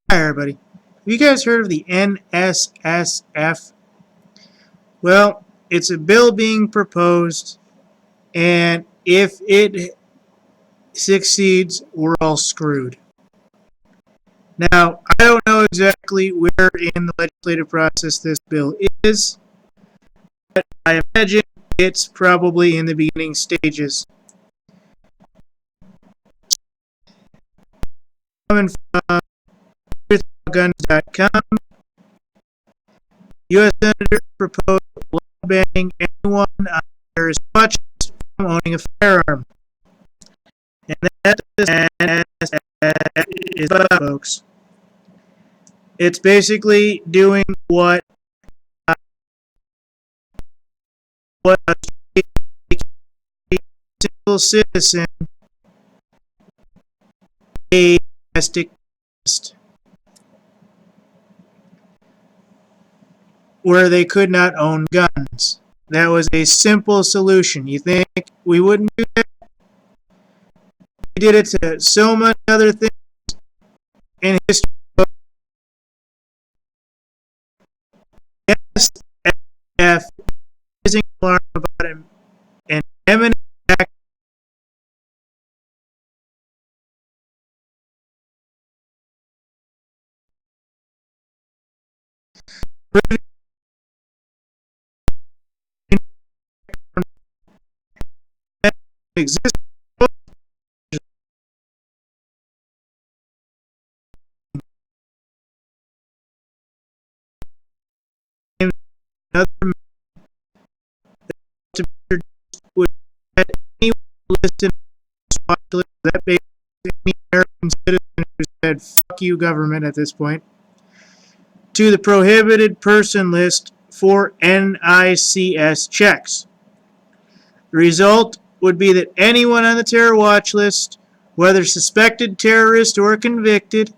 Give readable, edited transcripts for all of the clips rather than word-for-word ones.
Hi everybody. Have you guys heard of the NSSF? Well, it's a bill being proposed, and if it succeeds, we're all screwed. Now, I don't know exactly where in the legislative process this bill is, but I imagine it's probably in the beginning stages. Coming from guns.com, U.S. Senators proposed law banning anyone on terrorist watch from owning a firearm. And that is about, folks. It's basically doing what a single citizen, a domestic terrorist, where they could not own guns. That was a simple solution. You think we wouldn't do that? We did it to so many other things in history. NSSF raising alarm about an imminent attack. Exists. Another would anyone listed on this watch list that basically any American citizen who said "fuck you, government" at this point, to the prohibited person list for NICS checks. The result would be that anyone on the terror watch list, whether suspected terrorist or convicted,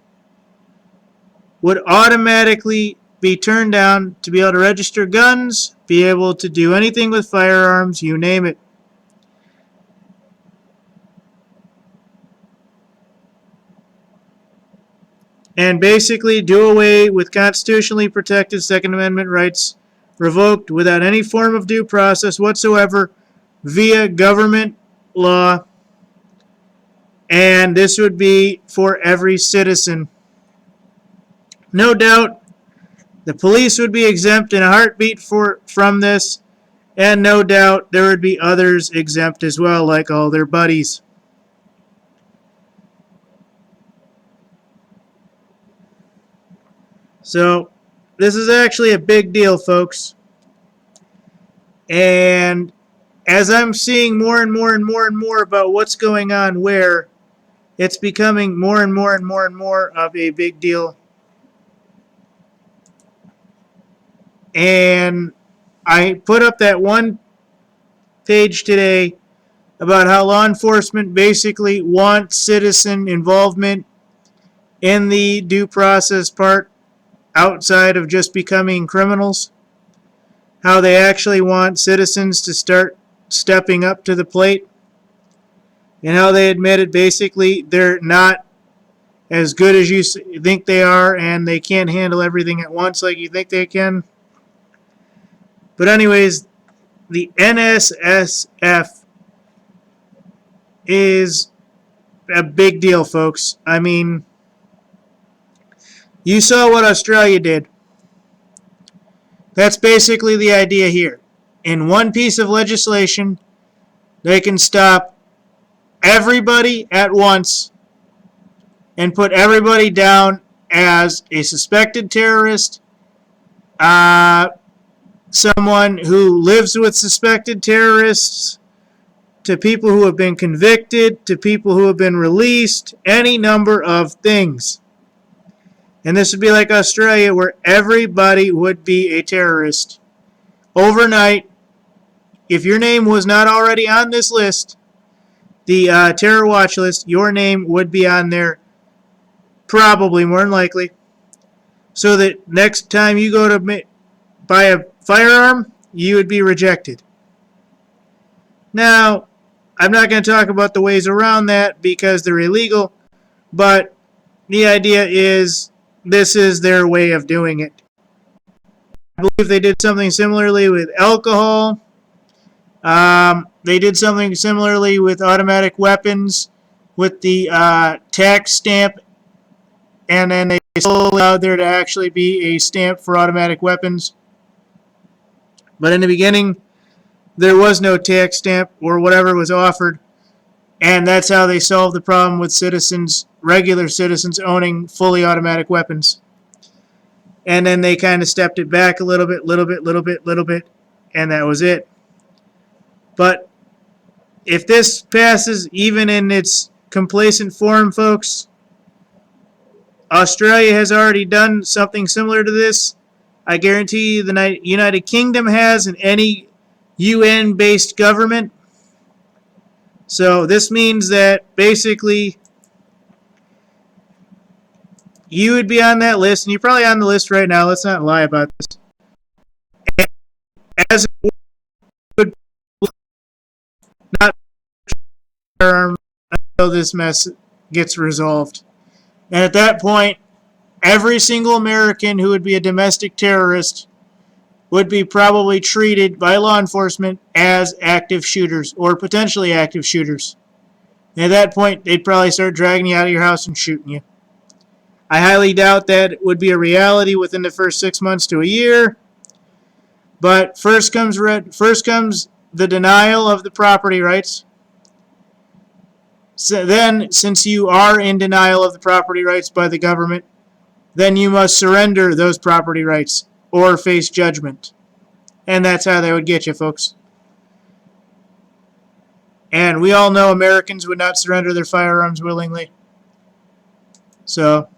would automatically be turned down to be able to register guns, be able to do anything with firearms, you name it. And basically do away with constitutionally protected Second Amendment rights, revoked without any form of due process whatsoever via government law. And this would be for every citizen. No doubt, the police would be exempt in a heartbeat from this, and no doubt there would be others exempt as well, like all their buddies. So, this is actually a big deal, folks. And as I'm seeing more and more and more and more about what's going on where, it's becoming more and more and more and more of a big deal. And I put up that one page today about how law enforcement basically wants citizen involvement in the due process part outside of just becoming criminals. How they actually want citizens to start stepping up to the plate. And how they admit it, basically they're not as good as you think they are, and they can't handle everything at once like you think they can. But anyways, the NSSF is a big deal, folks. I mean, you saw what Australia did. That's basically the idea here. In one piece of legislation, they can stop everybody at once and put everybody down as a suspected terrorist, someone who lives with suspected terrorists, to people who have been convicted, to people who have been released, any number of things. And this would be like Australia, where everybody would be a terrorist. Overnight, if your name was not already on this list, the terror watch list, your name would be on there, probably, more than likely, so that next time you go to buy a firearm, you would be rejected. Now, I'm not going to talk about the ways around that because they're illegal, but the idea is this is their way of doing it. I believe they did something similarly with alcohol. They did something similarly with automatic weapons, with the tax stamp, and then they still allowed there to actually be a stamp for automatic weapons. But in the beginning, there was no tax stamp or whatever was offered, and that's how they solved the problem with citizens, regular citizens, owning fully automatic weapons. And then they kind of stepped it back a little bit, and that was it. But if this passes, even in its complacent form, folks, Australia has already done something similar to this. I guarantee you the United Kingdom has, and any UN-based government. So this means that basically you would be on that list, and you're probably on the list right now. Let's not lie about this. And as it would not firearm until this mess gets resolved. And at that point, every single American who would be a domestic terrorist would be probably treated by law enforcement as active shooters or potentially active shooters. And at that point, they'd probably start dragging you out of your house and shooting you. I highly doubt that it would be a reality within the first 6 months to a year. But first comes the denial of the property rights. So then, since you are in denial of the property rights by the government, then you must surrender those property rights or face judgment. And that's how they would get you, folks. And we all know Americans would not surrender their firearms willingly. So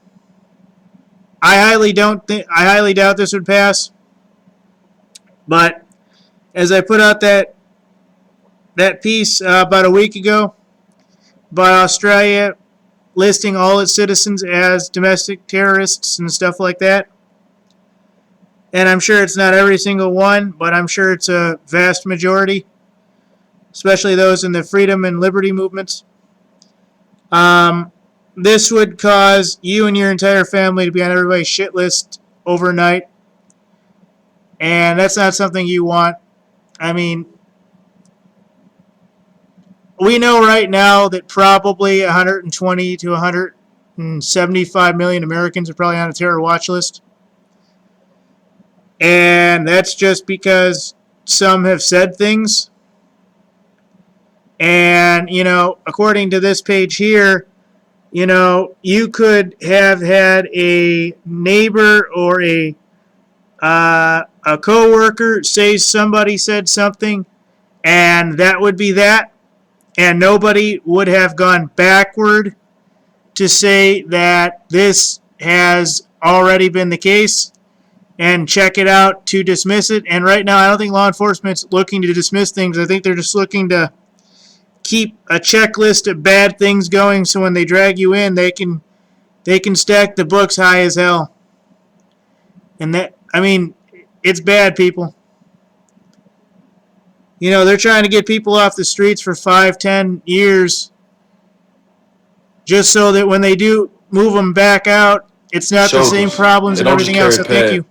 I highly doubt this would pass. But as I put out that piece about a week ago about Australia listing all its citizens as domestic terrorists and stuff like that, and I'm sure it's not every single one, but I'm sure it's a vast majority, especially those in the freedom and liberty movements. This would cause you and your entire family to be on everybody's shit list overnight, and that's not something you want. I mean, we know right now that probably 120 to 175 million Americans are probably on a terror watch list. And that's just because some have said things. And, according to this page here, you could have had a neighbor or a coworker say somebody said something, and that would be that. And nobody would have gone backward to say that this has already been the case and check it out to dismiss it. And right now, I don't think law enforcement's looking to dismiss things. I think they're just looking to keep a checklist of bad things going, so when they drag you in, they can stack the books high as hell. And it's bad, people. They're trying to get people off the streets for 5-10 years just so that when they do move them back out, it's not the same problems and everything else. So thank you.